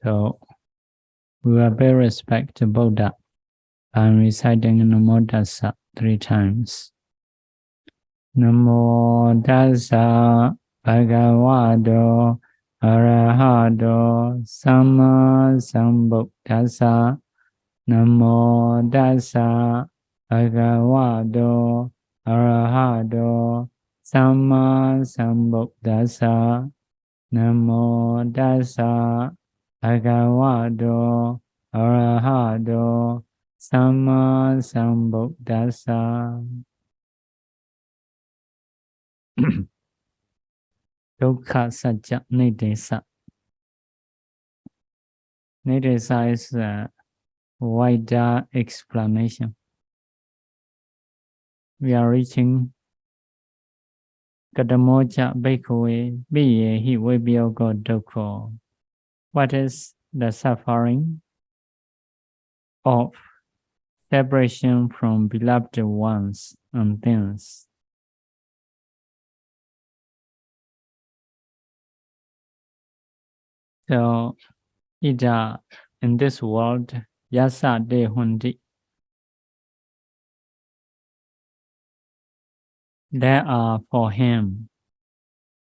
So we will pay respect to Buddha by reciting Namo Tassa 3 times. Namo Tassa Bhagavato Arahato Samma Sambuddhassa. Namo Tassa Bhagavato Arahato Samma Sambuddhassa. Namo Tassa Bhagavato Arahato Samma Sambuddhassa. Dukkha Satya Nidesa. Nidesa is a wider explanation. We are reaching Kadamocha Bhikkhave Biyehi Vibhyogo Dukkha. What is the suffering of separation from beloved ones and things? So, Ida, in this world, Yasa De Hundi, there are for him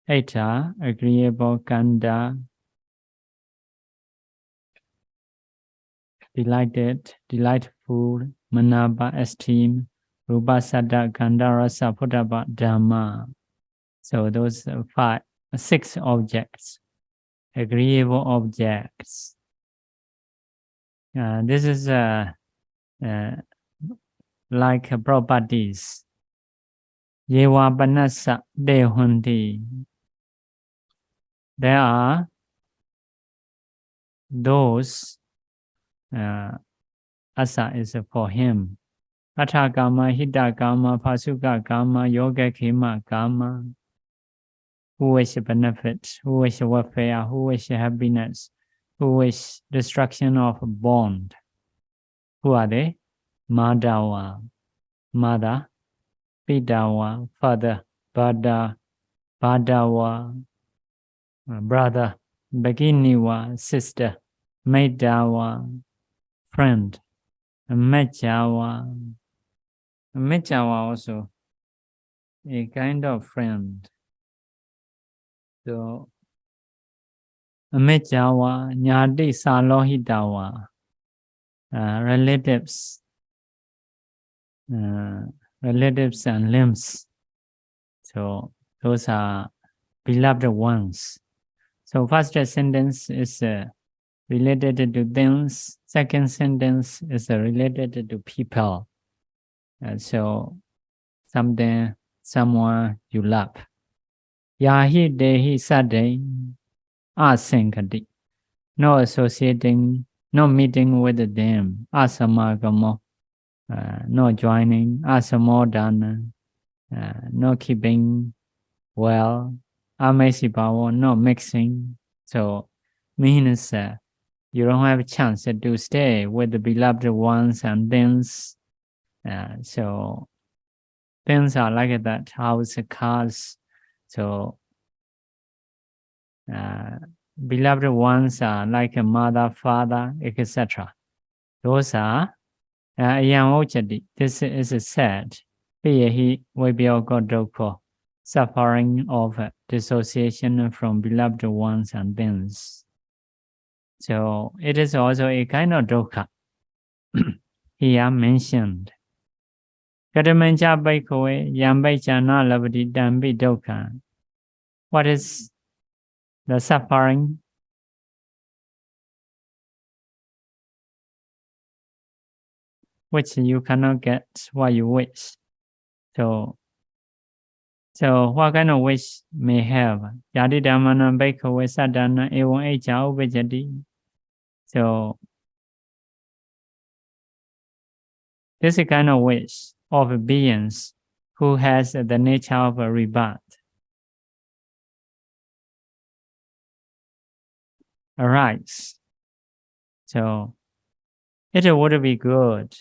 Eta, agreeable Kanda, delighted, delightful, Manaba, esteem, Rupasada, Kanda, Rasa, Putaba, Dhamma. So those 6 objects, agreeable objects. This is like properties. Yewa Banasa Dehundi. There are those, asa is for him. Atha Kama, Hita Kama, Pasuka Kama, Yoga Kema Kama. Who wish benefit, who wish welfare, who wish happiness, who wish destruction of bond. Who are they? Madhawa, mother, Pidawa, father, Bada, Badawa, brother, Beginiwa, sister, Medawa, friend, Mechawa. Mechawa also a kind of friend. So, Mechawa, Nyadi Salohitawa, relatives, relatives and limbs. So, those are beloved ones. So, first sentence is related to things. Second sentence is related to people. So, something, someone you love. Yahi dehi sade asankati. No associating, no meeting with them. Asamagamo. No joining. Asamodana. No keeping well. Amesibawo. No mixing. So, means you don't have a chance to stay with the beloved ones and things. So, things are like that. House, cars. So, beloved ones are like a mother, father, etc. Those are ayamojati. This is sad. Piyahi vibhyogo dukkha. Suffering of dissociation from beloved ones and things. So it is also a kind of dukkha. Here mentioned. Kadamancha bhikkhave yambaichana labadi dambi dukkha. What is the suffering? Which you cannot get what you wish. So what kind of wish may have? Yadi dhammana bhikkhave sadhana evam echa upajati. So this is a kind of wish of beings who has the nature of a rebirth. Arise. So it would be good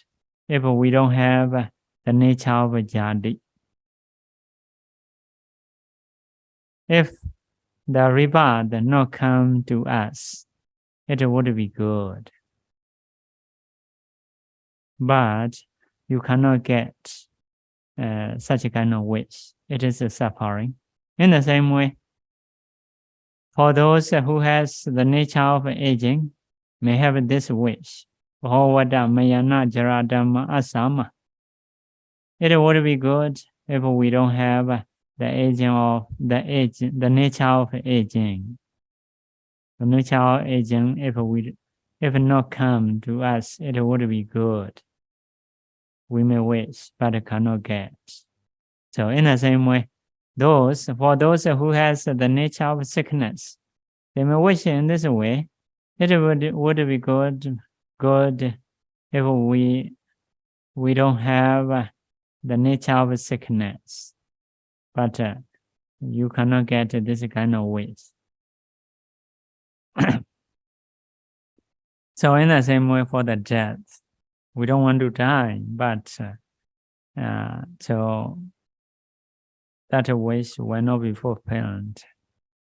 if we don't have the nature of a jadi. If the rebirth not come to us, it would be good. But you cannot get such a kind of wish. It is a suffering. In the same way, for those who has the nature of aging, may have this wish. Bhavavada mayana jaradama asama. It would be good if we don't have the nature of aging. The nature of aging, if not come to us, it would be good. We may wish, but cannot get. So in the same way, for those who has the nature of sickness, they may wish in this way. It would be good if we don't have the nature of sickness, but you cannot get this kind of wish. So in the same way for the death, we don't want to die, but so that wish will not be fulfilled.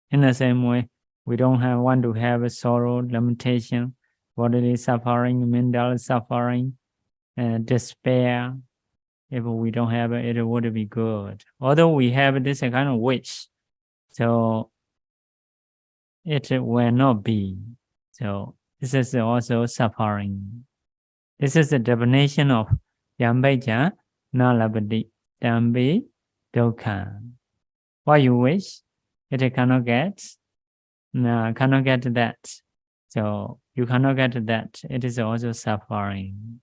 In the same way, we don't want to have a sorrow, limitation, bodily suffering, mental suffering, despair. If we don't have it, it would be good. Although we have this kind of wish, so it will not be. So this is also suffering. This is the definition of Yambeja Nalabadi Dambi Dokha. What you wish, it cannot get. No, cannot get that. So you cannot get that. It is also suffering.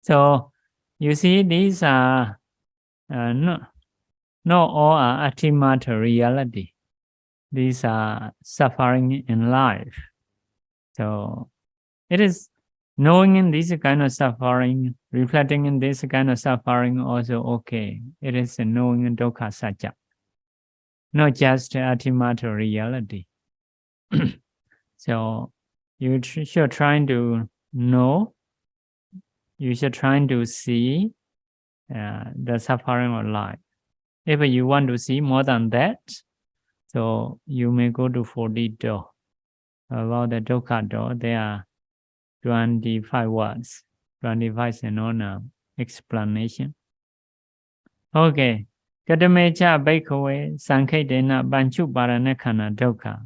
So you see, these are not all are ultimate reality. These are suffering in life. So it is knowing in this kind of suffering, reflecting in this kind of suffering also okay. It is knowing in dukkha satya, not just ultimate reality. So you should try to know, you should try to see the suffering of life. If you want to see more than that, so you may go to 40 door. About the dukkha door, there are 25 words, 25 synonyms, explanation. Okay. Kadamecha bhikkhave sankhedena banchuparana khana dukkha.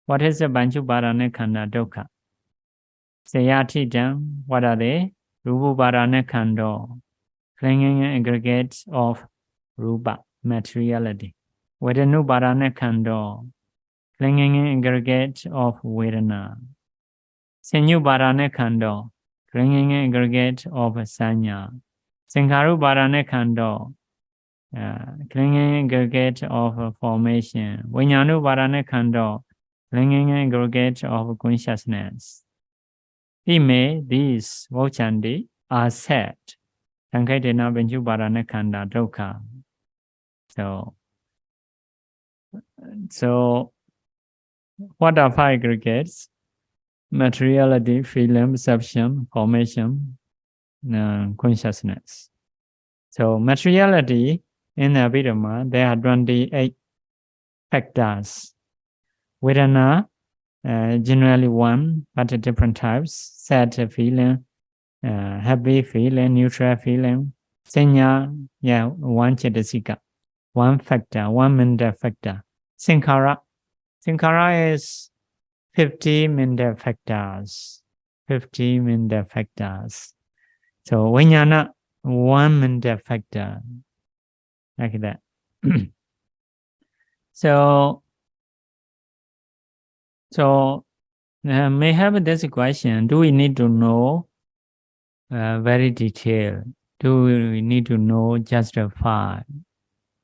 What is the banchuparana khana dukkha? Sayatidam, what are they? Rupaparana khando, clinging aggregates of rupa, materiality. Vedanuparana khando, clinging aggregate of vedana. Sinyuparana khando, clinging aggregate of sanya. Sankharuparana khando, clinging aggregate of formation. Vinyanuparana khando, clinging aggregate of consciousness. These vochandi are said. Sankhedena Banchuparana khanda dukkha. So what are five aggregates? Materiality, feeling, perception, formation, consciousness. So materiality in the Abhidhamma, there are 28 factors. Vedana, generally one, but different types. Sad feeling, happy feeling, neutral feeling. Sanya, one cetasika, one factor, one mental factor. Sankhara is 50 mental factors. 50 mental factors. So Vijnana, one mental factor. Like that. So may have this question. Do we need to know very detailed? Do we need to know just 5?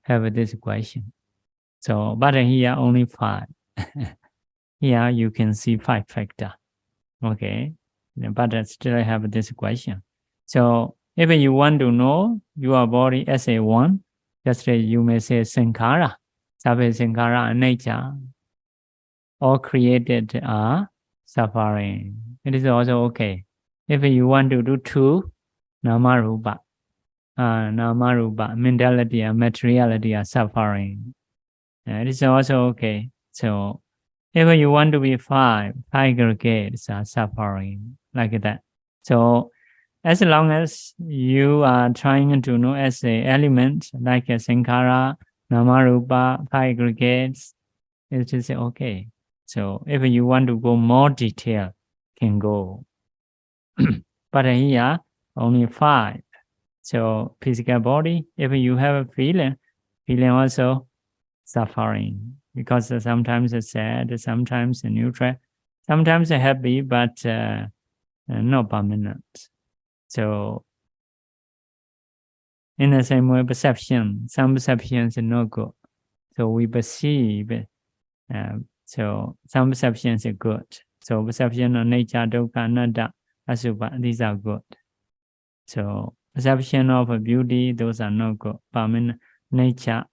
Have this question. So, but here only 5. Here you can see 5 factors. Okay, but still have this question. So if you want to know your body as a one, just you may say sankhara, sabbe sankhara nature, all created are suffering. It is also okay. If you want to do 2, namarupa, mentality and materiality are suffering. It is also okay. So If you want to be five aggregates are suffering like that. So as long as you are trying to know as a element like a sankhara, namarupa, five aggregates, it is okay. So if you want to go more detail, can go. But here only five. So physical body, if you have a feeling also suffering because sometimes it's sad, sometimes neutral, sometimes happy, but not permanent. So in the same way, perception, some perceptions are not good. So we perceive, so some perceptions are good. So perception of nature, dukkha, anatta, asubha, these are good. So perception of beauty, those are not good. Permanent nature,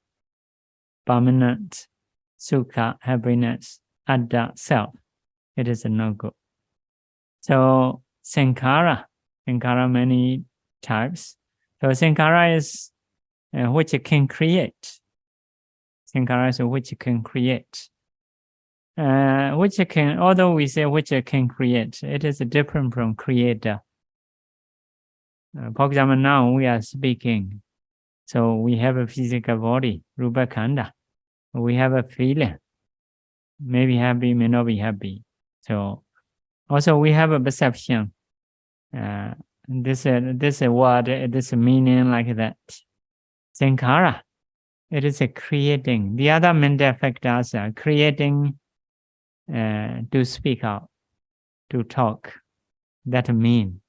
permanent sukha, happiness, atta, self, it is not good. So sankhara many types. So sankhara is which can create. Sankhara is which can create. Which can, although we say which can create, it is different from creator. For example, now we are speaking. So we have a physical body, rupa khanda. We have a feeling. Maybe happy, may not be happy. So also we have a perception. This word, this meaning like that. Sankhara, it is a creating. The other mental factors are creating to speak out, to talk. That mean,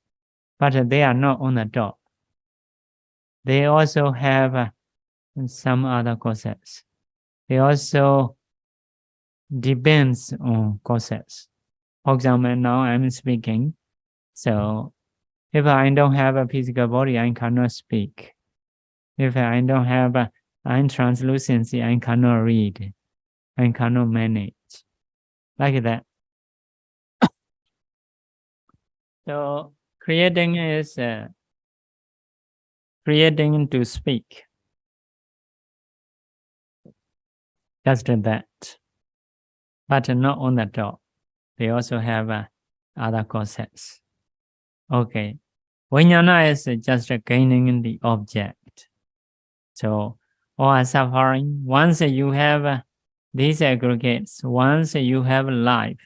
but they are not on the top. They also have some other causes. They also depends on causes. For example, now I'm speaking. So if I don't have a physical body, I cannot speak. If I don't have eye translucency, I cannot read. I cannot manage. Like that. So creating is creating to speak. Just that. But not on the top. They also have other causes. Okay. Vijnana is just gaining the object. So all are suffering. Once you have these aggregates, once you have life,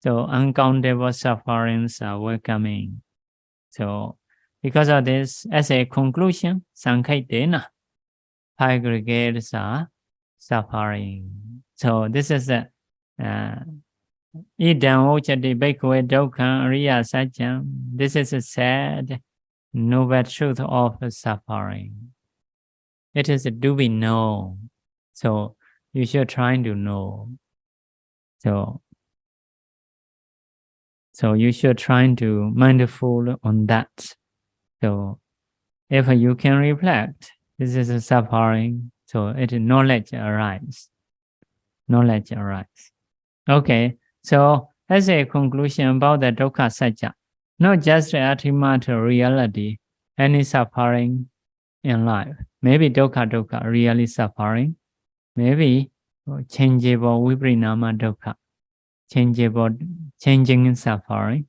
so uncountable sufferings are welcoming. So because of this, as a conclusion, Sankhaiṭena, aggregates are suffering. So this is a idam ochati bhikkhave dukkhaṃ ariya saccam. This is a sad, noble truth of suffering. It is to be known. So you should try to know. So you should try to mindful on that. So if you can reflect, this is a suffering. So it is knowledge arises. Knowledge arises. Okay. So as a conclusion about the dukkha satya, not just the ultimate reality, any suffering in life. Maybe dukkha really suffering. Maybe changeable viprinama dukkha, changeable, changing in suffering.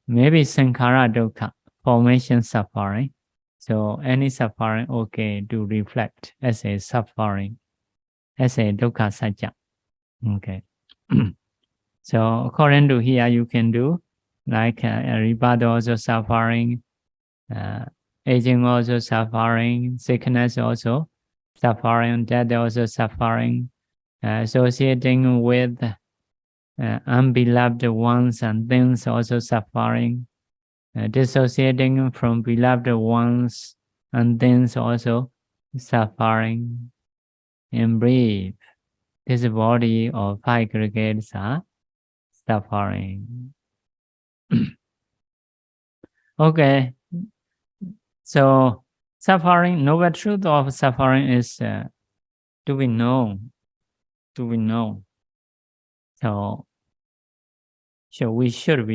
Maybe sankhara dukkha, formation suffering. So any suffering, okay, to reflect as a suffering, as a dukkha satya. Okay. So according to here, you can do like rebirth also suffering, aging also suffering, sickness also suffering, death also suffering, associating with unbeloved ones and things also suffering, dissociating from beloved ones and things also suffering. In brief, this body of five aggregates are suffering. Okay, so suffering, noble truth of suffering is to be known. To be known. So we should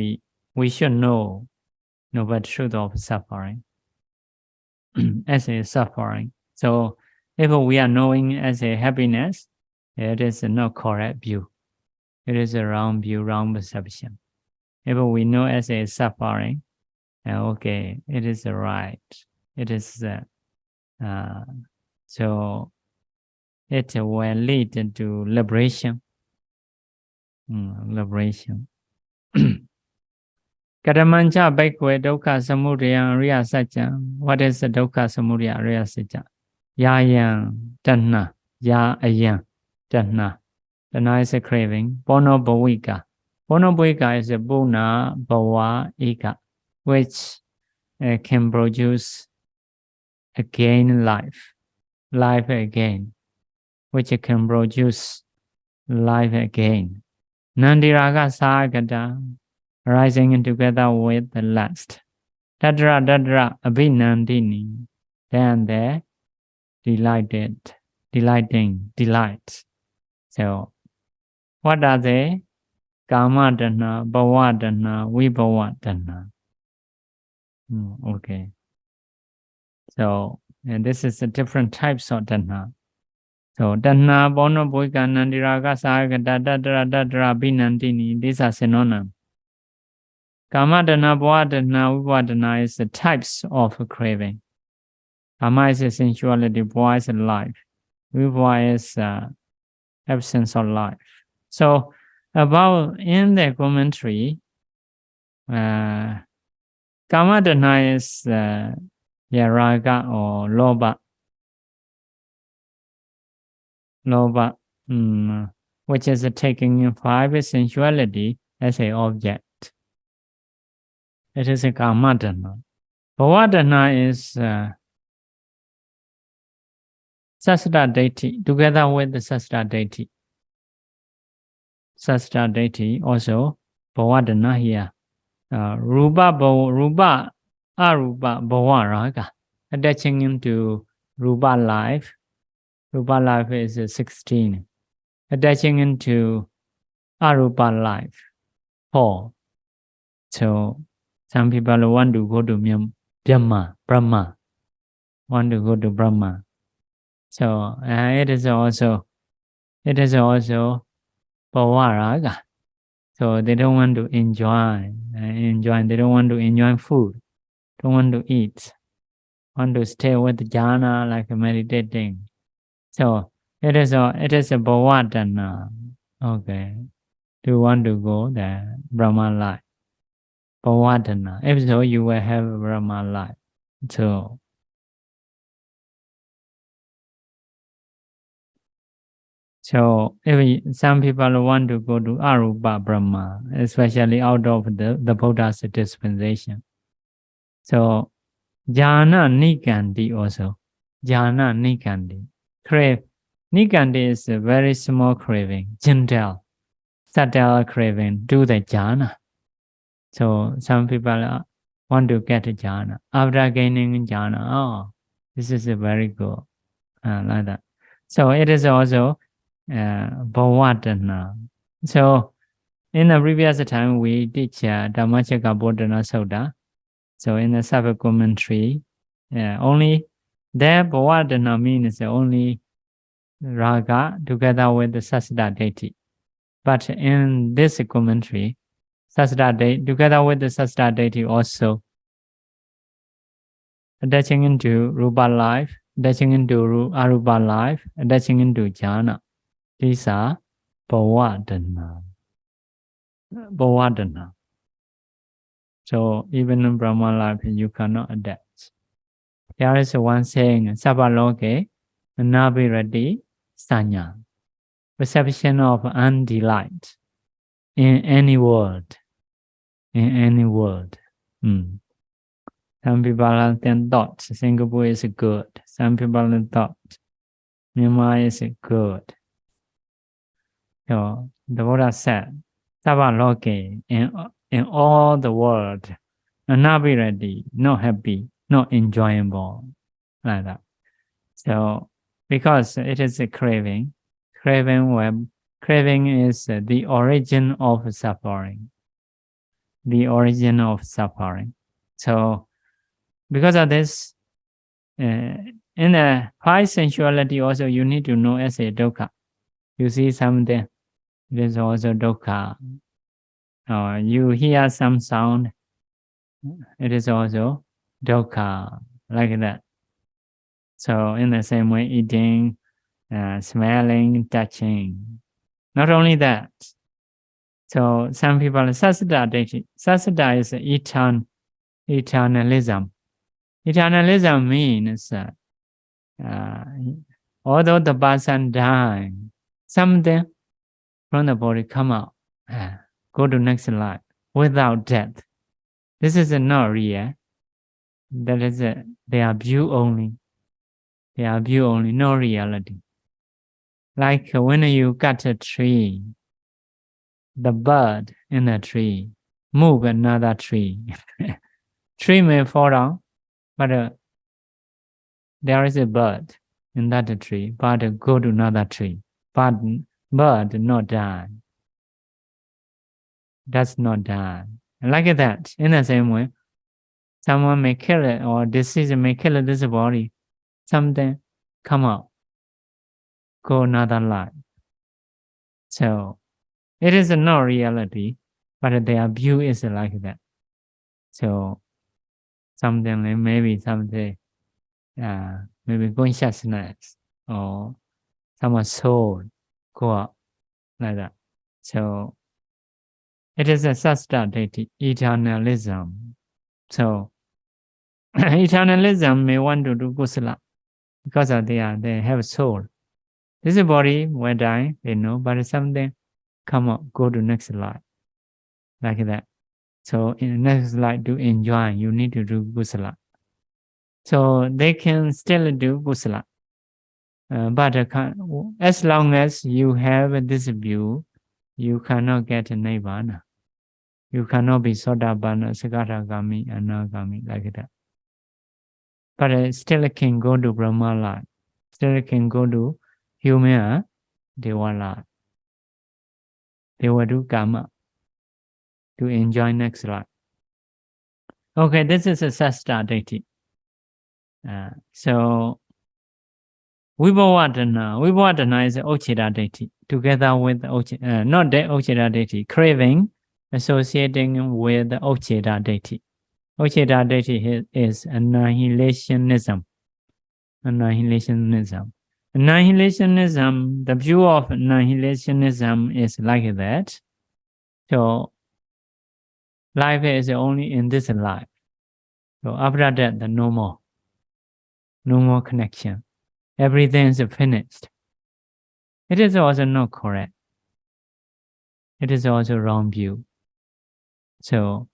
know noble truth of suffering as a suffering. So if we are knowing as a happiness, it is not correct view. It is a wrong view, wrong perception. If we know as a suffering, okay, it is right. It is so it will lead to liberation. Liberation. Karamancha Baikwe Doka Samudaya Riya Sacha. What is the Doka Samudaya Riya Sacha? Yayan Tanna. Ya Ayan Tanna. Tanna is a craving. Bono Bawika. Bono Bawika is a Bona Bawa Ika, which can produce again life. Life again. Which can produce life again. Nandiraga Sagada. Rising together with the last. Dadra abhinandini. Then there, delight. So, what are they? Kama dana, bhava dana, vibhava dana. Okay. So, and this is the different types of dana. So, dana, bono, boika, nandiraga, sagada, dadra, abhinandini. These are synonyms. Kama dana, bhava dana, vibhava dana is the types of craving. Kama is sensuality, bhava is life. Vibhava is absence of life. So, about in the commentary, Kama dana is raga or loba. Which is taking in five sensuality as an object. It is a kama dana. Bhava dana is sastra deity, together with the sastra deity. Sastra deity also bhava dana here. Rupa, arupa, bhava raga. Attaching into rupa life. Rupa life is 16. Attaching into arupa life, 4. So, some people want to go to Brahma. Want to go to Brahma. So, it is also bhava raga. So, they don't want to enjoy. They don't want to enjoy food. Don't want to eat. Want to stay with jhana, like meditating. So, it is a bhava dana. Okay. Do you want to go there? Brahma life. Bhava dana. If so, you will have Brahma life. So if some people want to go to arupa Brahma, especially out of the Buddha's dispensation. So jhana nikandi also. Jhana nikandi. Crave. Nikandi is a very small craving, gentle, subtle craving, do the jhana. So some people want to get a jhana. After gaining jhana, this is a very good, like that. So it is also bhava dana. So in the previous time we teach Dhammacakkappavattana Sutta. So in the separate commentary, only there bhava dana means only raga together with the sastra deity. But in this commentary, sastra deity together with the sastra deity also attaching into rupa life, attaching into arupa life, attaching into jhana. These are bhava dana. Bhava dana. So even in Brahma life, you cannot attach. There is one saying, Sabaloke, Nabirati, Sanya. Perception of undelight in any world. In any world. Some people have thought Singapore is good. Some people have thought Myanmar is good. So the Buddha said, Sabaloke, in all the world, not be ready, not happy, not enjoyable, like that. So because it is a craving, craving is the origin of suffering. The origin of suffering. So because of this, in the high sensuality also you need to know as a dukkha. You see something, it is also dukkha. Or you hear some sound, it is also dukkha, like that. So in the same way, eating, smelling, touching. Not only that. So some people, sassata daithi. Sassata is eternalism. Eternalism means although the person dies, something from the body come out, go to next life without death. This is not real. That is they are view only. They are view only, no reality. Like when you cut a tree, the bird in the tree move another tree. Tree may fall down, but there is a bird in that tree, but go to another tree. But bird not die. Does not die. Like that, in the same way, someone may kill it or disease may kill this body. Something come out, go another life. So it is no reality, but their view is like that. So something like maybe someday, maybe consciousness or someone's soul go up like that. So it is a sassata daithi, eternalism. So eternalism may want to do kusala because of they have soul. This body will die, they know, but something come up, go to next life, like that. So in the next life to enjoy, you need to do kusala. So they can still do kusala. But as long as you have this view, you cannot get nirvana. You cannot be sotapanna, sagatagami, anagami, like that. But still can go to Brahma life. Still can go to human Deva life. They will do karma to enjoy next life. Okay, this is a sassata daithi. So Vibhavatana is Ochita daithi, together with not the Ochita daithi, craving associating with the Ochita daithi. Ochita daithi is annihilationism. Annihilationism. Annihilationism, the view of annihilationism is like that. So life is only in this life. So after that, no more. No more connection. Everything is finished. It is also not correct. It is also wrong view. So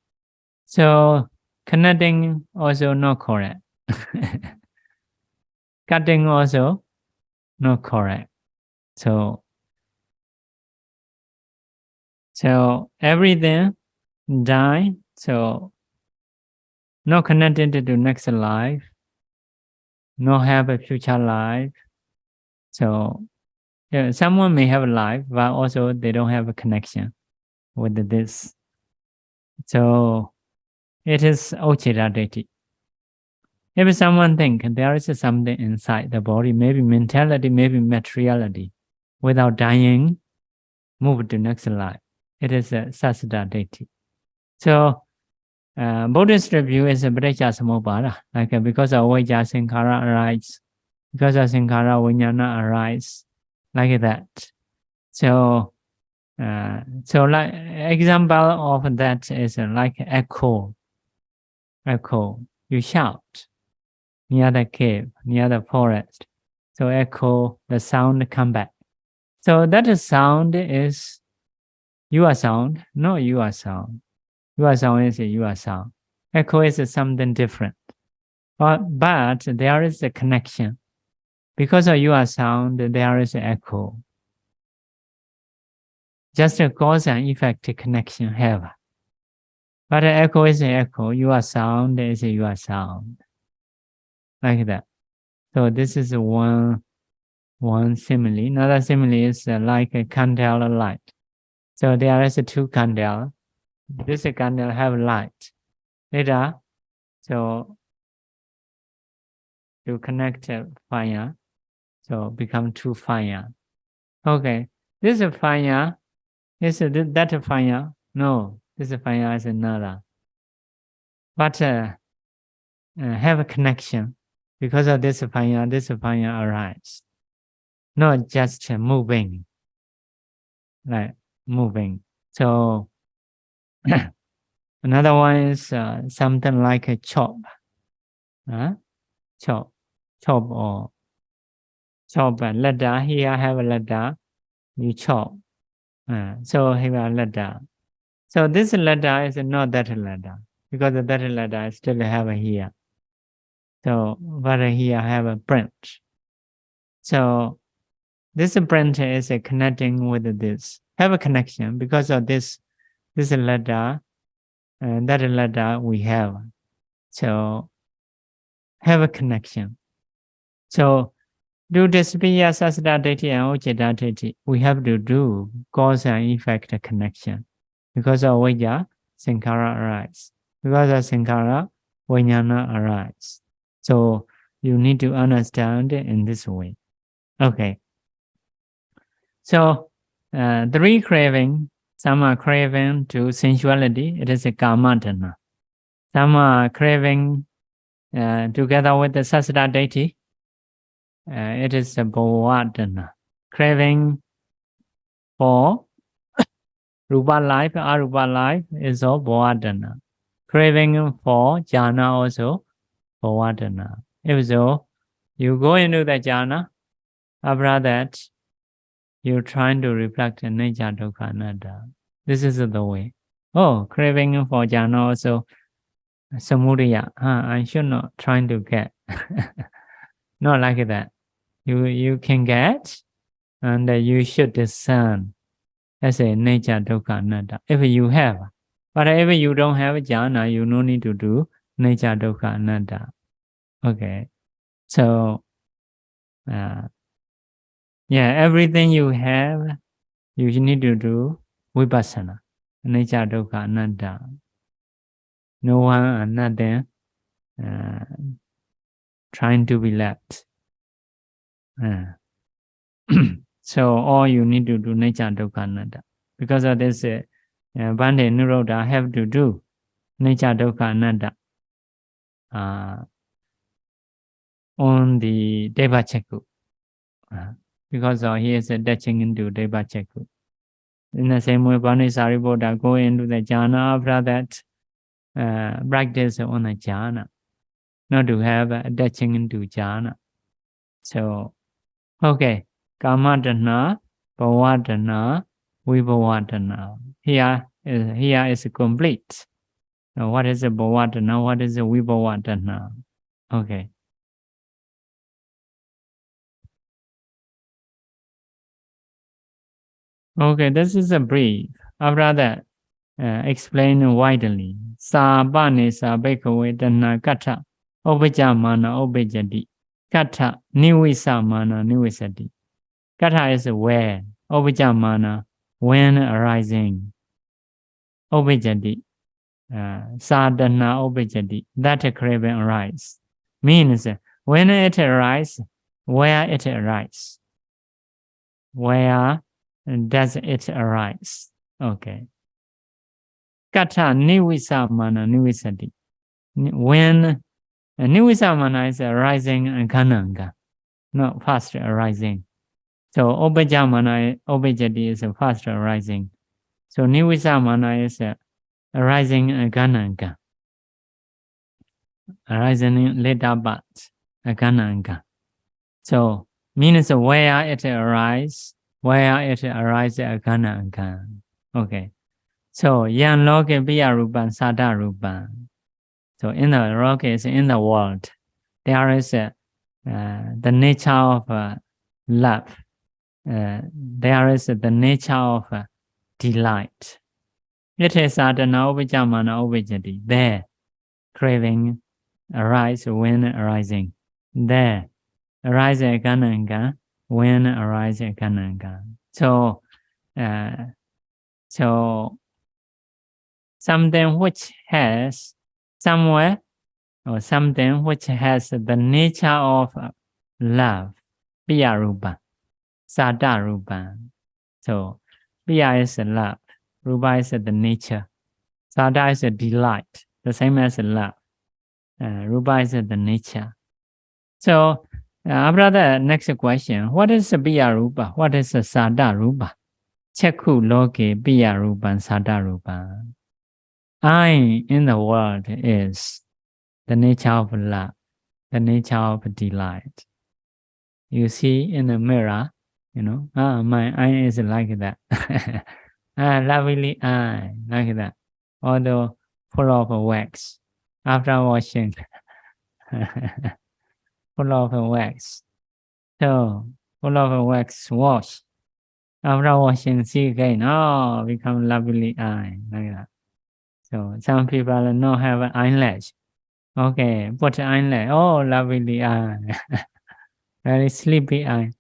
connecting also not correct. Cutting also not correct. So everything die. So not connected to next life. Not have a future life. So someone may have a life, but also they don't have a connection with this. So it is Ochita daithi. If someone think there is something inside the body, maybe mentality, maybe materiality, without dying, move to next life. It is a sassata daithi. So Buddhist view is a Paticca Samuppada, like because of Avijja Sankhara arise, because of Sankhara Vijnana arise, like that. So like example of that is like echo. Echo, you shout near the cave, near the forest. So echo, the sound come back. So that sound is your sound, not your sound. Your sound is your sound. Echo is something different. But there is a connection. Because of your sound, there is an echo. Just a cause and effect connection have. But the echo is an echo. Your sound is your sound. Like that. So this is one simile. Another simile is like a candle light. So there is two candle. This candle have light. Later, so you connect fire. So become two fire. Okay. This fire Is that fire? No, this fire is another. But have a connection. Because of this fire arises. Not just moving. Like moving. So another one is something like a chop. Chop or chop a ladder. Here I have a ladder. You chop. So here a ladder. So this ladder is not that ladder. Because that ladder I still have here. So but here I have a branch. So this branch is connecting with this. Have a connection because of this ladder and that ladder we have. So have a connection. So do this Piya Sasada Dati and Ojeda Dati. We have to do cause and effect connection. Because of Vajja, Sankara arise. Because of Sankara, Vajnana arise. So you need to understand it in this way. Okay. So 3 craving, some are craving to sensuality, it is a Kamatana. Some are craving together with the Sasada Deity, it is a Bhavadana. Craving for Rupa life, Arupa life is all Bhavadana. Craving for jhana also Bhavadana. If so, you go into the jhana, after that, you're trying to reflect in nature dukkha anatta. This is the way. Oh, craving for jhana also samudaya. I should not trying to get. Not like that. You can get and you should discern as a nature dukkha anatta. If you have. But if you don't have jhana, you no need to do nature dukkha anatta. Okay. So everything you have, you need to do vipassana, nature dukkha anatta. No one and nothing trying to be left. So all you need to do nature dukkha anatta. Because of this, Bhante Nirodha have to do nature dukkha anatta on the Deva Chakku. Because he is touching into Deva Chakku. In the same way, Bhante Sariputta go into the jhana, after that practice on the jhana, not to have touching into jhana. So, okay, Kamadana, Bhavadana, Vibhavadana. Here is complete. Now, what is a Bhavadana? What is a Vibhavadana? Okay. Okay, this is a brief. After that, explain widely. Sabane sabekave dana kata obija mana obijati. Kata niwisa mana niwisati. Kata is where. Obija mana when arising. Obijati. Sadhana obijati. That craving arise. Means when it arises, where it arises. Where does it arise? Okay. Kata nivisamana nivisati. When nivisamana is arising and kananga, not fast arising. So obejamana, obejati is fast arising. So nivisamana is arising and kananga. Arising in later but kananga. So means where it arises, kananga. Okay. So yan loke biya rupan sada rupan. So in the loke is in the world. There is the nature of love. There is the nature of delight. It is sadhana obijamana obijati. There, craving arise when arising. There, arise kananga when arise kananga. So something which has somewhere or something which has the nature of love, piya rupa, sada rupa. So Piya is a love. Rupa is the nature. Sada is a delight. The same as love. Rupa is the nature. So, brother, next question. What is a Piya Rupa? What is a Sada Rupa? Chakku loke Piya Rupa Sada Rupa. I in the world is the nature of love, the nature of delight. You see in the mirror, my eye is like that. Lovely eye, like that. Although full of wax. After washing, full of wax. So, full of wax, wash. After washing, see again, become lovely eye, like that. So, some people don't have an eyelash. Okay, put eyelash. Oh, lovely eye. Very sleepy eye.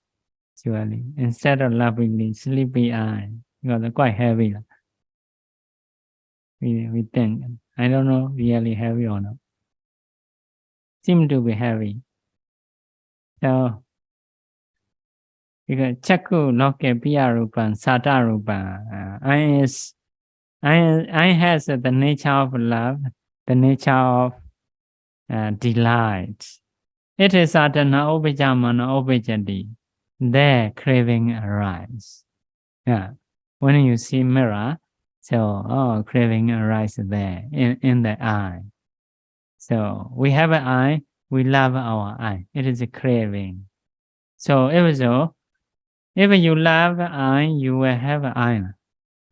Actually, instead of lovely, sleepy eye. Because quite heavy. We think. I don't know really heavy or not. Seem to be heavy. So, because Chakku loke Piya Rupan, Sada Rupan. I has the nature of love, the nature of delight. It is Adana Obijamana Obijadi. There craving arise. Yeah. When you see mirror, so craving arise there in the eye. So we have an eye, we love our eye. It is a craving. So if you love eye, you will have an eye.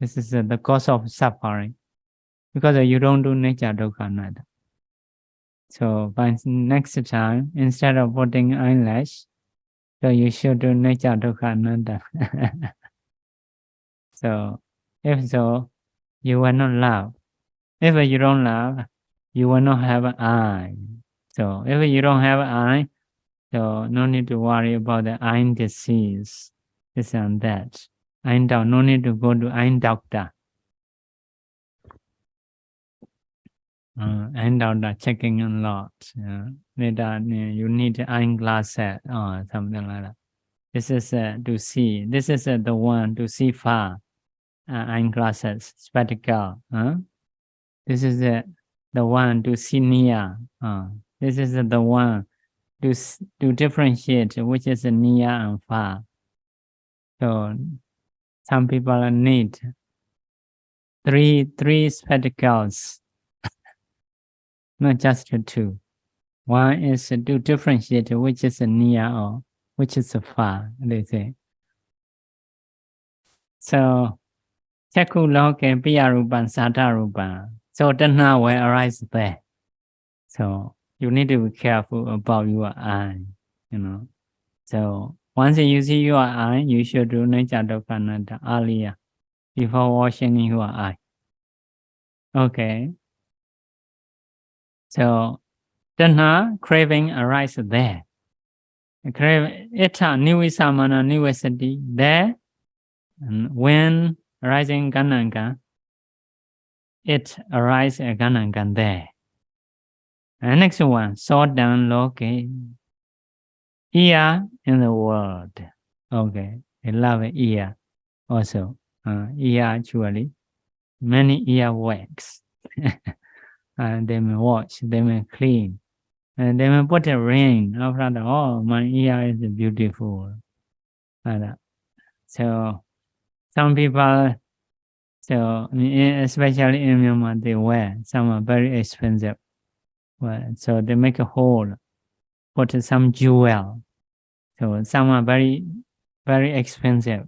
This is the cause of suffering. Because you don't do nature dukkha. So by next time, instead of putting eyelash, so you should do nature dukkha. So if so, you will not love. If you don't love, you will not have an eye. So if you don't have an eye, so no need to worry about the eye disease, this and that. No need to go to eye doctor. Eye doctor checking a lot. Later you need eyeglasses or something like that. This is to see. This is the one to see far. Eyeglasses, spectacle. This is the one to see near. This is the one to differentiate which is near and far. So some people need three spectacles, not just two. One is to differentiate which is near or which is far, they say. So Chakku loke Piya Rupan Sada Rupan. So Tanha will arise there. So you need to be careful about your eye, So once you see your eye, you should do nature dukkha earlier before washing your eye. Okay. So Tanha craving arises there. Ita nivisamana nivasati there, and when arising gananga, it arises a gananga there. And next one, Sodan loke. Ear in the world. Okay, I love ear also. Ear actually, many ear wax. They may wash, they may clean, and they may put a ring after that. Oh, my ear is beautiful. So some people, so especially in Myanmar, they wear. Some are very expensive. So they make a hole, put some jewel. So some are very, very expensive.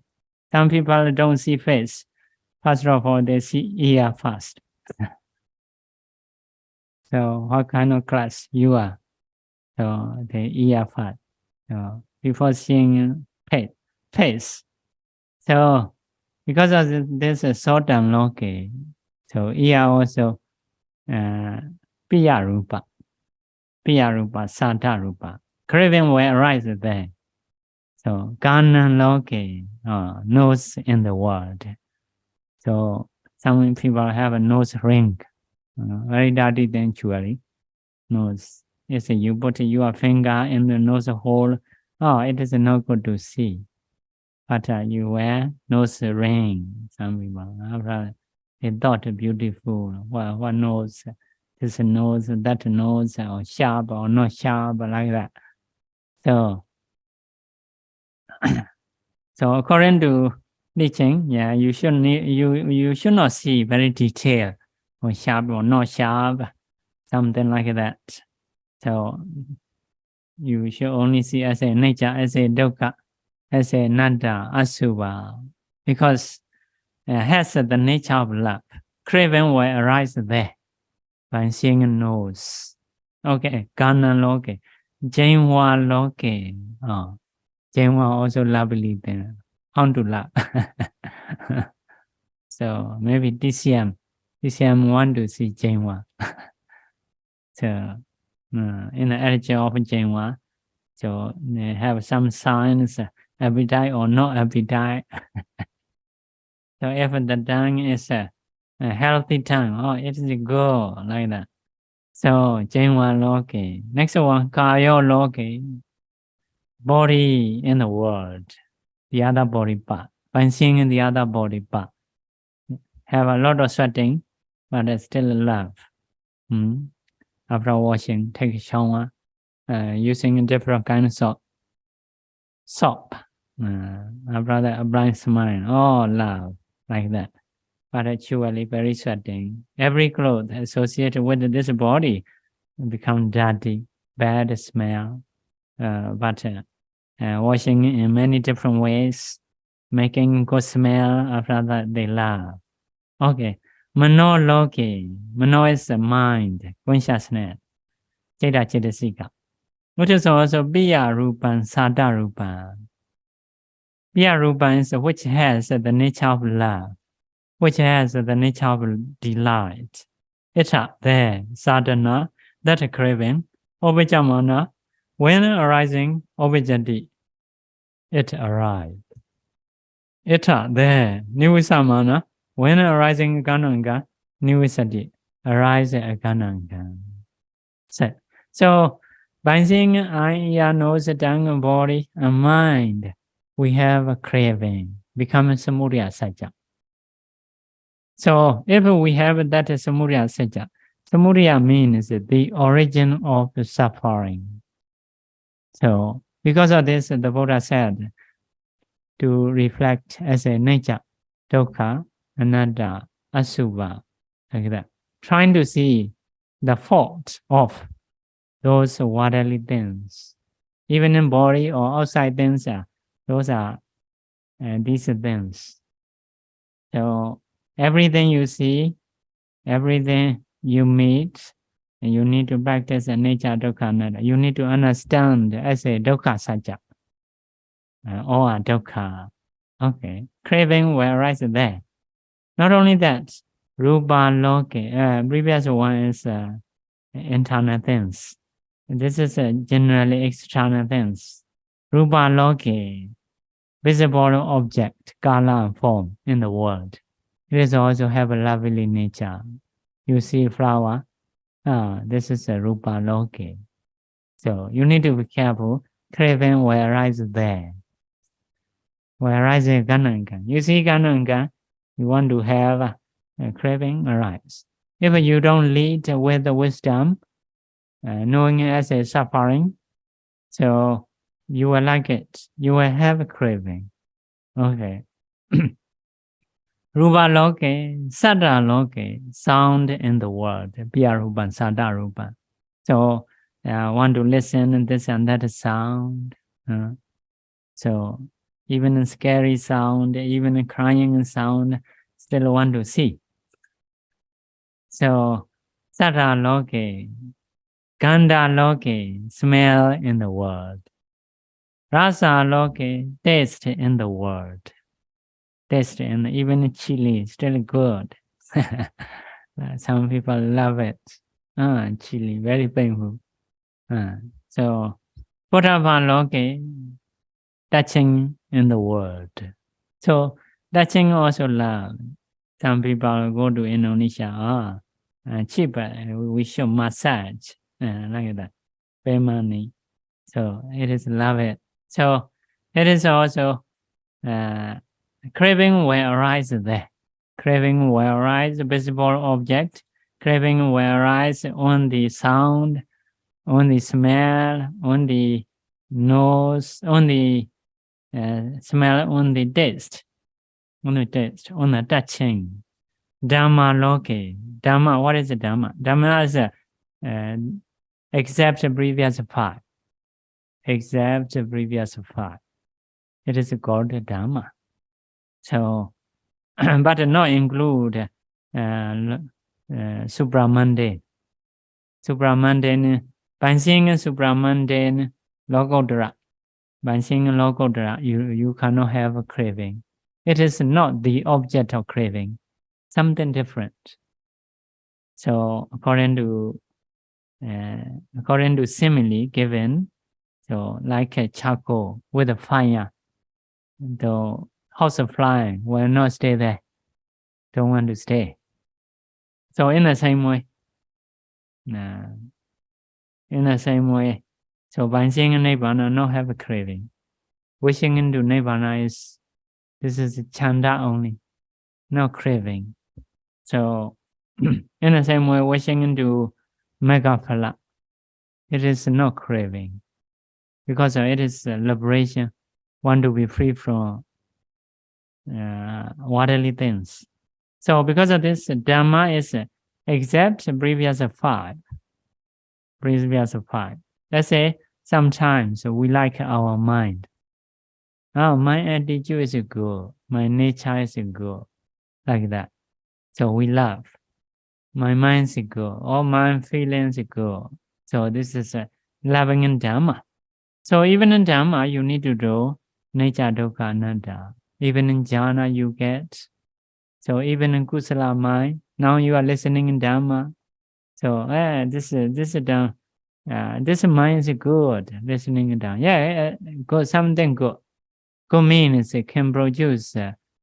Some people don't see face. First of all, they see ear first. So what kind of class you are? So the ear first. So before seeing face. So because of this Sutta loke, so ear also Piya Rupa, Sada Rupa. Craving will arise there. So Gana loke, nose in the world. So some people have a nose ring, very dirty eventually. Nose. Yes, you put your finger in the nose hole. Oh, it is not good to see. but you wear nose ring. Some people, they thought beautiful. What nose? This nose, that nose, or sharp or not sharp, like that. So, so according to teaching, yeah, you should not see very detailed or sharp or not sharp, something like that. So you should only see as a nature, as a dukkha, as a nanda, asubha, because it has the nature of love. Craving will arise there by seeing a nose. Okay, Gana loke, Jainwa loke. Oh, Jainwa also lovely then. How to love? So maybe TCM want to see Jainwa. So in the attitude of Jainwa, so they have some signs, appetite or no appetite. So if the tongue is a healthy tongue, oh, it is good, like that. So, Jainwa Loke. Next one, Kaya Loke. Body in the world, the other body part. By seeing the other body part, have a lot of sweating, but still love. After washing, take a shower, using different kinds of soap. After that, a blind smile, oh, love, like that. But actually very sweating. Every cloth associated with this body become dirty, bad smell. But washing in many different ways, making good smell. After that, they love. Okay, Mano Loki. Mano is the mind, consciousness. Cheta Chetasika. Which is also Biya Rupan, Sada Rupan. Biya Rupan is which has the nature of love, which has the nature of delight. It's up there, sadhana, that craving, obijamana, when arising, obijati, it arrived. It's up there, nivisamana, when arising gananga, nivisati, arise gananga. So, by seeing eye, ear, nose, tongue, body, and mind, we have a craving, becomes samudaya sajja. So if we have that samudaya sajja, samudaya means the origin of the suffering. So because of this, the Buddha said to reflect as a nature, dukkha, anatta, asubha, like that. Trying to see the fault of those worldly things. Even in body or outside things, those are these things. So everything you see, everything you meet, and you need to practice a nature dukkha anatta. You need to understand as a dukkha sajja. All are dukkha. Okay. Craving will arise there. Not only that, rupa loke. Previous one is internal things. This is generally external things. Rupa loke, visible object, kala and form in the world. It is also have a lovely nature. You see flower, this is a rupa loke. So you need to be careful. Craving will arise there. Will arise in gananga. You see gananga, you want to have a craving arise. If you don't lead with the wisdom, knowing it as a suffering, so you will like it. You will have a craving. Okay. Rupa loke, sada loke, sound in the world. Piya rupa, sada rupa. So want to listen to this and that sound. So even a scary sound, even a crying sound, still want to see. So sada loke, ganda loke, smell in the world. Rasa loke, taste in the world. Taste and even chili, still good. Some people love it. Chili, very painful. So, Potava loke, touching in the world. So, touching also love. Some people go to Indonesia, cheap, we show massage, like that, pay money. So, it is love it. So, it is also craving will arise there. Craving will arise visible object. Craving will arise on the sound, on the smell, on the nose, on the smell, on the taste, on the touching. Dhamma loke. Dhamma, what is the Dhamma? Dhamma is except the previous part. Except the previous part. It is called Dhamma. So, but not include supramundane. Supramundane, Bansing supramundane, logodara. Bansing logodara, you cannot have a craving. It is not the object of craving. Something different. So according to simile given, so like a charcoal with a fire, the house of fly will not stay there. Don't want to stay. So in the same way, so Bansing and Nibbana not have a craving. Wishing into Nibbana this is chanda only, no craving. So in the same way, wishing into Megaphala, it is no craving. Because it is liberation, want to be free from worldly things. So because of this, Dhamma is except previous 5. Previous 5. Let's say sometimes we like our mind. Oh, my attitude is good. My nature is good. Like that. So we love. My mind is good. All my feelings are good. So this is loving in Dhamma. So even in Dhamma, you need to do nature, dukkha, anatta. Even in jhana, you get. So even in kusala mind, now you are listening in Dhamma. So this mind is good. Listening in Dhamma. Yeah, good, something good. Good means it can produce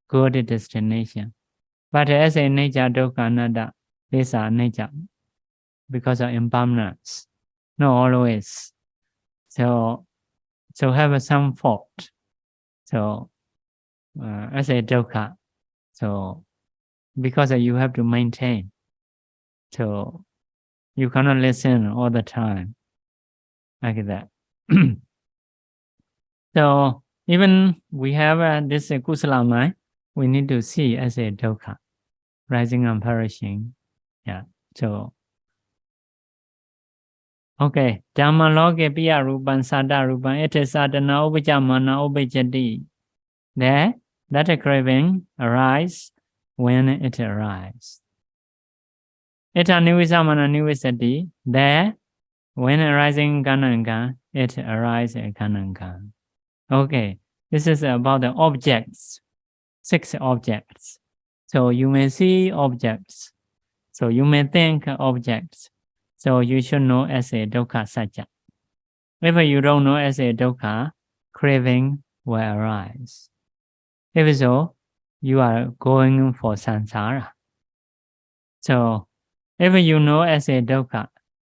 good destination. But as a nature, dukkha, anatta, these are nature because of impermanence. Not always. So have some fault. So as a dukkha, so because you have to maintain. So you cannot listen all the time like that. So even we have this kusala mind, we need to see as a dukkha, rising and perishing. Yeah. So okay. Dhamma loke piya rupan sada rupan ete sadhana upajamana upajati. There, that craving arises when it arises. Eta nivisamana nivisati. There, when arising gananga, it arises gananga. Okay, this is about the objects. 6 objects. So you may see objects. So you may think objects. So you should know as a dukkha satya. If you don't know as a dukkha, craving will arise. If so, you are going for samsara. So if you know as a dukkha,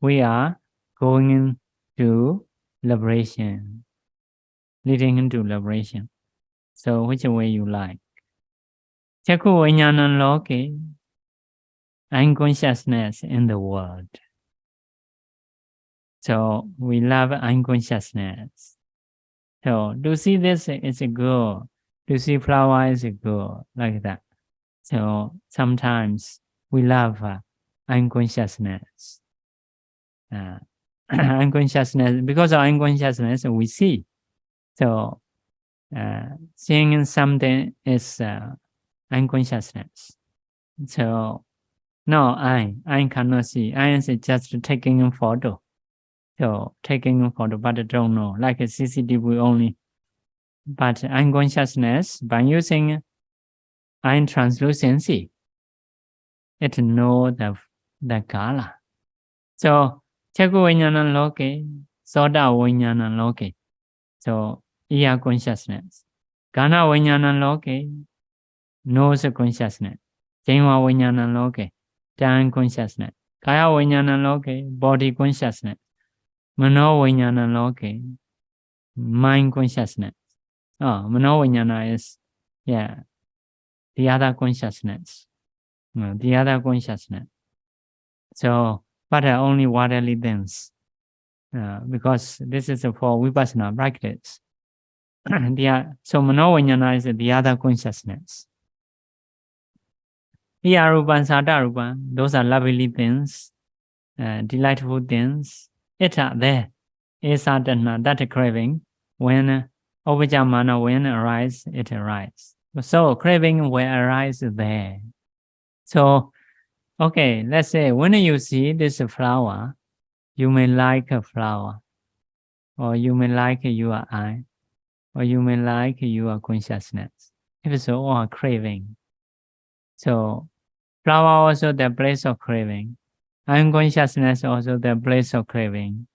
we are going to liberation, leading into liberation. So which way you like? Chakku vijnana loke, unconsciousness in the world. So we love unconsciousness. So to see this is good. To see flower is good, like that. So sometimes we love unconsciousness. Unconsciousness, because of unconsciousness, we see. So seeing something is unconsciousness. So no, I cannot see. I is just taking a photo. So taking a photo, but I don't know, like a CCTV only. But unconsciousness, by using eye translucency, it know the color. So chakku vijnana loke, soda vijnana loke. So ear consciousness. Gana vijnana loke, nose consciousness. Jingwa vijnana loke, tongue consciousness. Kaya vijnana loke, body consciousness. Mano vijnana loke, mind consciousness. Manoviññana is, yeah, the other consciousness. The other consciousness. So, but only waterly things. Because this is for vipassana practice. So Manoviññana is the other consciousness. Iyarupan, Sadarupan, those are lovely things, delightful things. It are there. Esadana, that craving, when Ovijamana, when arise, it arises. So craving will arise there. So, okay, let's say when you see this flower, you may like a flower, or you may like your eye, or you may like your consciousness. If so, or craving. So, flower also the place of craving. Unconsciousness also the place of craving.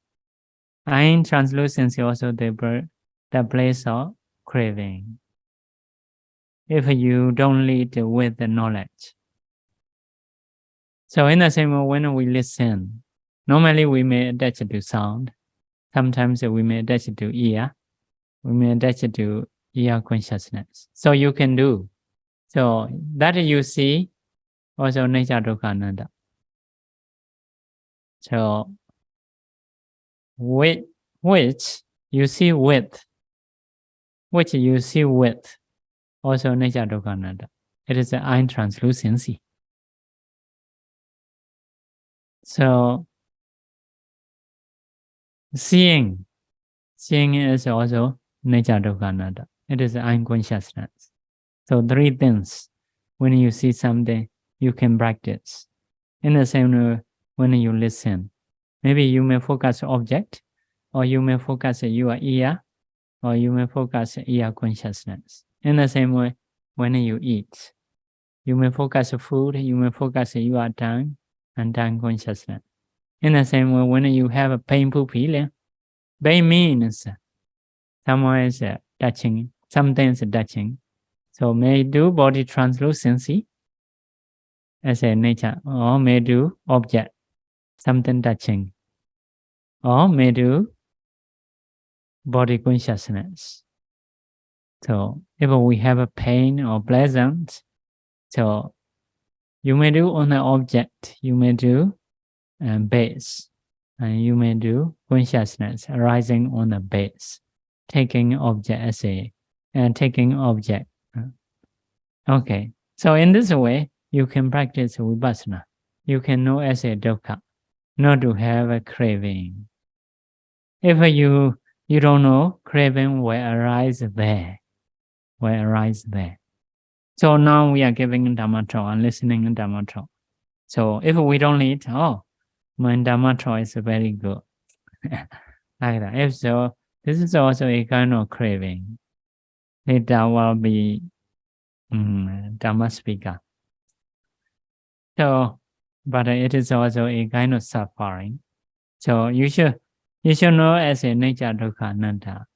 Eye translucency also the place of craving. If you don't lead with the knowledge. So in the same way, when we listen, normally we may attach to sound. Sometimes we may attach to ear. We may attach to ear consciousness. So you can do. So that you see also nature dukkha anatta. So which you see with, which you see with, also nature dukkha anatta. It is the eye translucency. So seeing is also nature dukkha anatta. It is eye consciousness. So three things. When you see something, you can practice. In the same way, when you listen, maybe you may focus object, or you may focus your ear, or you may focus ear consciousness. In the same way, when you eat, you may focus food, you may focus your tongue and tongue consciousness. In the same way, when you have a painful feeling, pain means someone is touching, something is touching. So may do body translucency as a nature, or may do object, something touching, or may do body consciousness. So if we have a pain or pleasant, so you may do on the object, you may do base, and you may do consciousness arising on the base, taking object as a, and taking object. Okay, so in this way, you can practice vipassana. You can know as a dukkha, not to have a craving. If you don't know, craving will arise there. Will arise there. So now we are giving Dhamma talk and listening to Dhamma talk. So if we don't need, oh, my Dhamma talk is very good. Like that. If so, this is also a kind of craving. Later will be Dhamma speaker. So, but it is also a kind of suffering. So you should know as a nature dukkha anatta.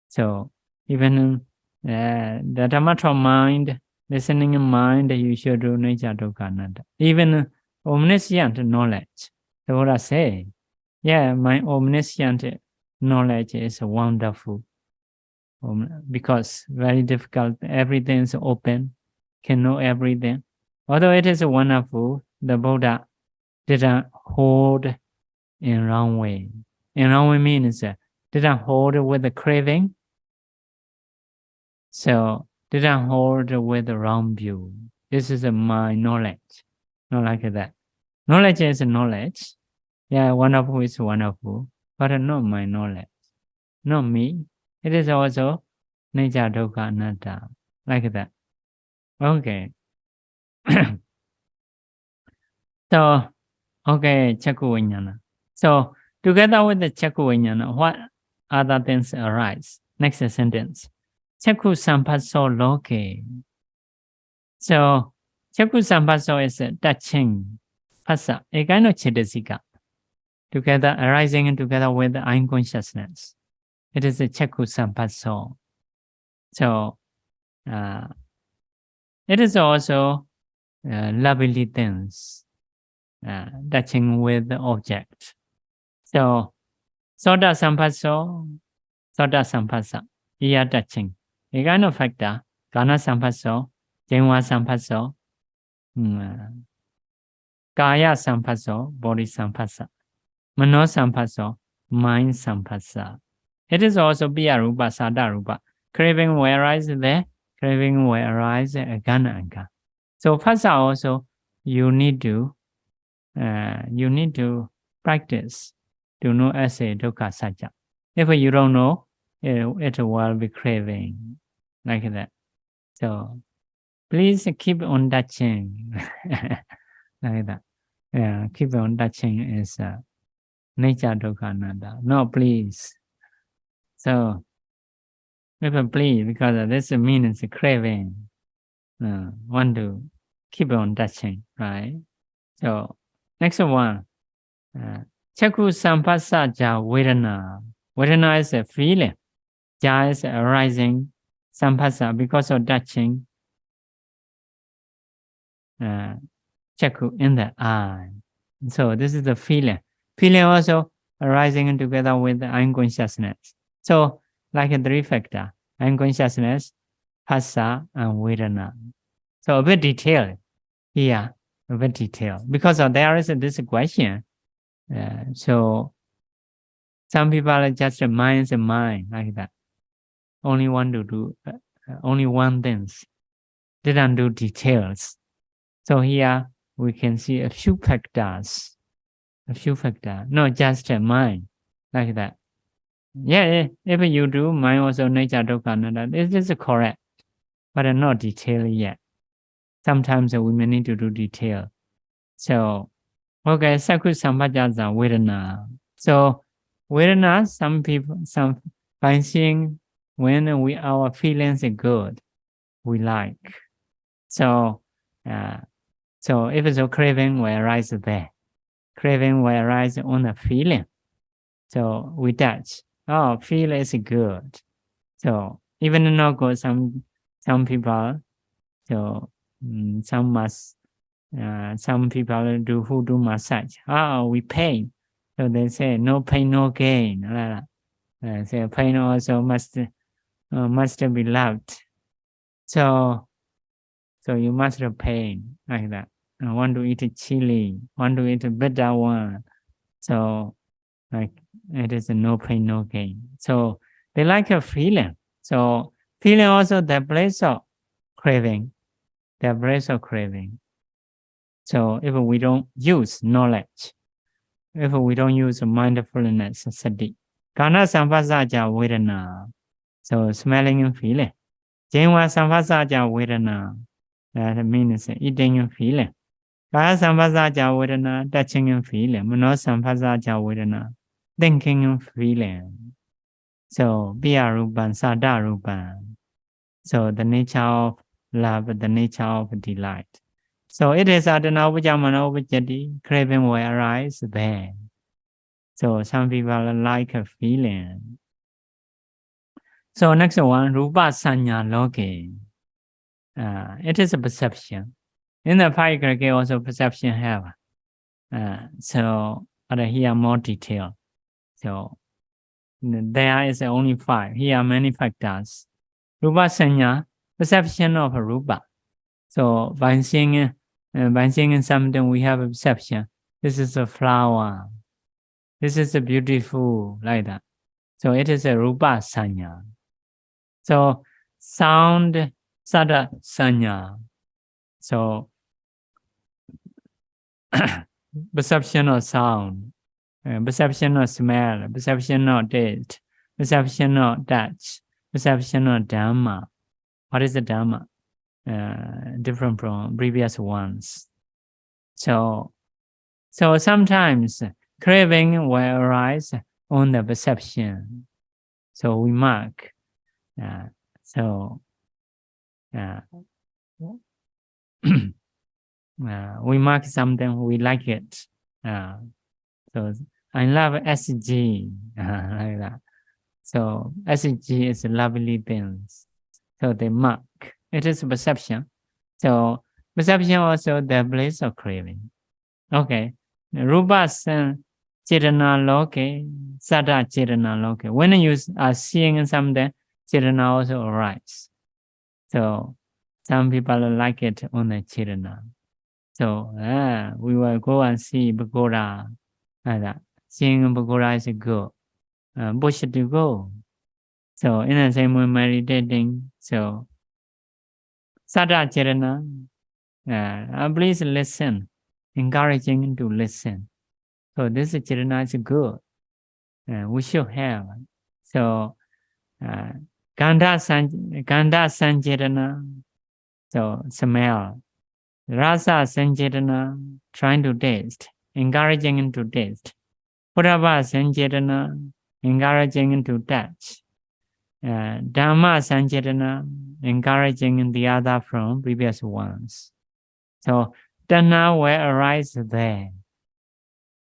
So even the Dhamma talk mind, listening mind, you should do nature dukkha anatta. Even omniscient knowledge. The Buddha say, yeah, my omniscient knowledge is wonderful. Because very difficult, everything is open, can know everything. Although it is wonderful, the Buddha didn't hold in wrong way. In wrong way means didn't hold with the craving. So didn't hold with the wrong view. This is my knowledge. Not like that. Knowledge is knowledge. Yeah, wonderful is wonderful, but not my knowledge. Not me. It is also nature dukkha anatta. Like that. Okay. So, okay, Chakku Viññāna. So, together with the Chakku Viññāna, what other things arise? Next sentence. Chakku Sampasso Loke. So, Chakku Sampasso is touching phassa, a kind of Chedasika. Together, arising together with the eye consciousness. It is a Chakku Sampasso. So, it is also lovely things. Touching with the object. So, Soda Sampasso, Soda Sampassa. ear touching. A kind of factor, Kana Sampaso, Jenwa Sampaso, Kaya Sampaso, body Sampasa, Mano Sampaso, mind Sampasa. It is also Biaruba Sadaruba. Craving will arise there, craving will arise again and again. So Phasa also you need to practice to know as a dukkha satya. If you don't know, it will be craving like that. So please keep on touching like that. Yeah, keep on touching is nature dukkha nanda. No, please. So even please, because this means craving. Want to keep on touching, right? So next one, Chakku Sampasa Ja Vedana. Vedana is a feeling. Ja is arising. Sampasa because of touching. Chakku in the eye. So this is the feeling. Feeling also arising together with the unconsciousness. So like a three factor, unconsciousness, phasa, and vedana. So a bit detailed here, a bit detailed. Because there is this question. So some people are just a mind like that. Only want to do only one things. Didn't do details. So here we can see a few factors. Not just a mind like that. Yeah, if you do mind also nature dukkha nanda, this is correct, but not detailed yet. Sometimes we may need to do detail. So, okay, Sakku Sampajaza Vedana. So, Vedana, some by seeing when our feelings are good, we like. So if it's a craving will arise there. Craving will arise on the feeling. So we touch. Oh, feel is good. So even not good, some people. So some people who do massage. Oh, we pain. So they say no pain, no gain. So pain also must be loved. So you must have pain like that. I want to eat a chili. Want to eat a better one. So like it is a no pain, no gain. So they like a feeling. So feeling also the place of craving. The place of craving. So if we don't use knowledge, if we don't use mindfulness, sati, kana sampasa ja vedana. So smelling and feeling. Jenwa sampasa ja vedana. That means eating and feeling. Kaya sampasa ja vedana, touching and feeling. Mano sampasa ja vedana, thinking and feeling. So biarupan, sadarupan. So the nature of love, the nature of delight. So it is adana upajamana upajati, craving will arise there. So some people like a feeling. So next one, rupa sanya loke. It is a perception. In the five aggregate also perception have. So here more detail. So there is only five. Here are many factors. Rupa sanya, perception of a rupa. So by seeing something, we have a perception. This is a flower. This is a beautiful, like that. So it is a rupa sanya. So sound, sada sanya. So perception of sound, perception of smell, perception of taste, perception of touch, perception of dhamma. What is the dhamma? Different from previous ones. So sometimes craving will arise on the perception. So we mark. We mark something, we like it. So I love SG, like that. So SG is lovely things. So they mark. It is perception. So perception also the place of craving. Okay. Rupa Chetana Loke, Sada Chetana Loke. When you are seeing something, Chirana also arises. So some people like it on the Chirana. So we will go and see Pagoda. Seeing Pagoda is good. Bush to go. So in the same way, meditating. So Sada Chirana, please listen, encouraging to listen. So this Chirana is good. We should have. So Gandha Sanchirana, so smell. Rasa Sanchirana, trying to taste, encouraging to taste. Purava Sanchirana, encouraging to touch. Dhamma Sanchirana, encouraging the other from previous ones. So Dana will arise there.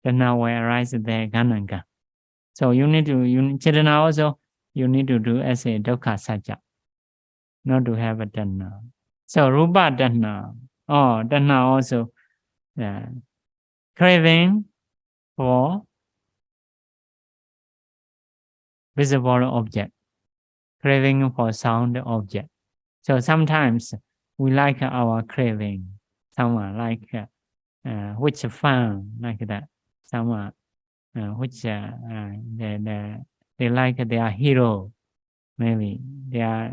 Dana will arise there, Gananga. So you need to, Chirana also, you need to do as a Dukkha Sajja, not to have a Dana. So Rupa Dana, Dana also craving for visible object, craving for sound object. So sometimes we like our craving. Someone like which fun like that. Someone which they like their hero. Maybe they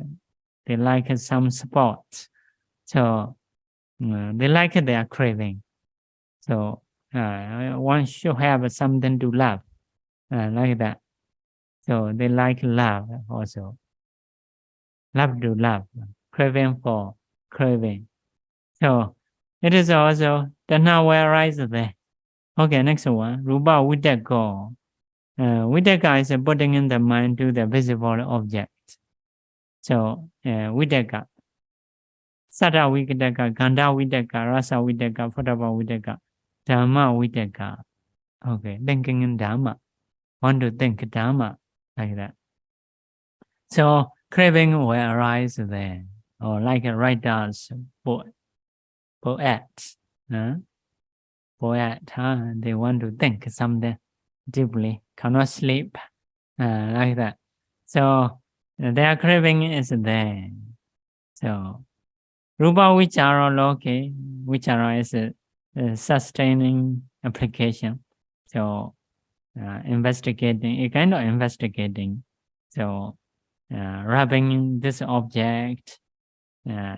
like some sports. So they like their craving. So one should have something to love like that. So they like love also. Love to love, craving for craving. So it is also Dana will arise there. Okay, next one. Rupa Vidaka. Vidaka is putting in the mind to the visible object. So Vidaka. Sada Vidaka, Gandha Vidaka, Rasa Vidaka, Phatava Vidaka, Dhamma Vidaka. Okay, thinking in Dhamma. Want to think Dhamma like that. So craving will arise there. Or like a writer's poet. Poet, they want to think something deeply, cannot sleep, like that. So their craving is there. So Rupa Vichara Loke, Vichara is a sustaining application. So investigating, a kind of investigating. So rubbing this object,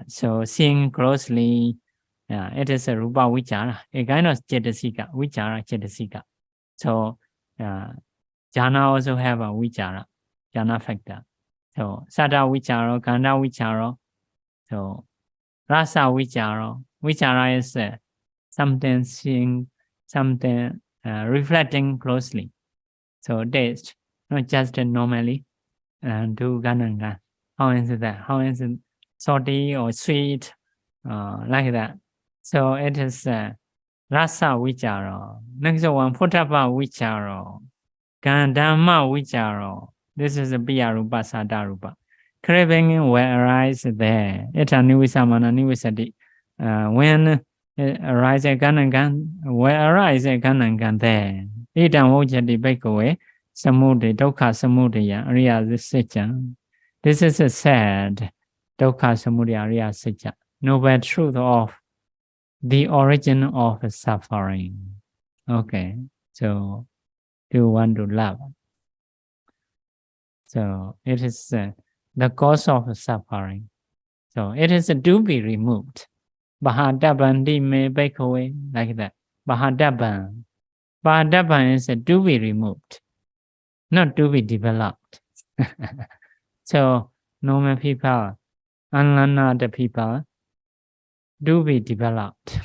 so seeing closely, it is a Rupa Vichara, a kind of Chetasika, Vichara Chetasika. So Jhana also have a Vichara, Jhana factor. So Sada Vichara, Gandha Vichara, so Rasa Vichara. Vichara is something seeing, something reflecting closely. So taste, not just normally do Gananga. How is that? How is it salty or sweet? Like that. So it is Rasa Vichara. Next one, Phuttapa Vichara. Gandhamma Vichara. This is a Biya Rupa Sada Rupa. Craving will arise there. Eta Nivisamana Nivisati. When it arises, Ganangan will arise a Ganangan there. Itam Vojati Bekaway. Samudaya, Dukkha Samudaya, Ariya Sitya. This is a sad Dukkha Samudaya, Ariya Sitya. Noble truth of the origin of suffering. Okay, so do you want to love? So it is the cause of suffering. So it is to be removed. Mahāsatipaṭṭhāna me Bhikkhave, like that. Mahāsatipaṭṭhāna. Mahāsatipaṭṭhāna is to be removed, not to be developed. So normal people, unlearned people, do be developed.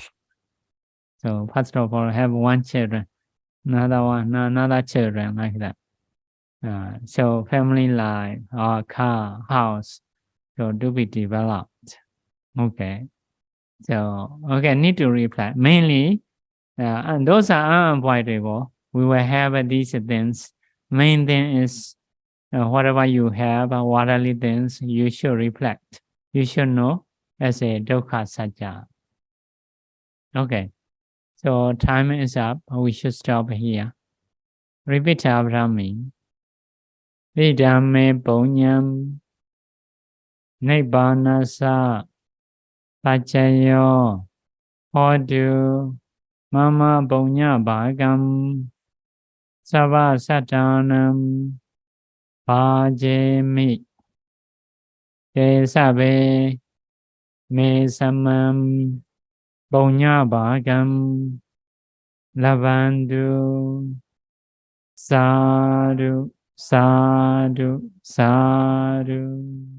So first of all, have one children, another children, like that. So family life, or car, house, so do be developed. Okay. So need to reply. Mainly, and those are unavoidable. We will have these things. Main thing is whatever you have, worldly things, you should reflect. You should know as a Dukkha Sajja. Okay. So time is up. We should stop here. Repeat after me. Vidame Bonyam Nibbanasa Pachayo Hodu Mama Punya Bhagam Sava Satanam Pajemi Kesabe Me Samam Punya Bhagam Lavandu Sadhu Sadhu Sadhu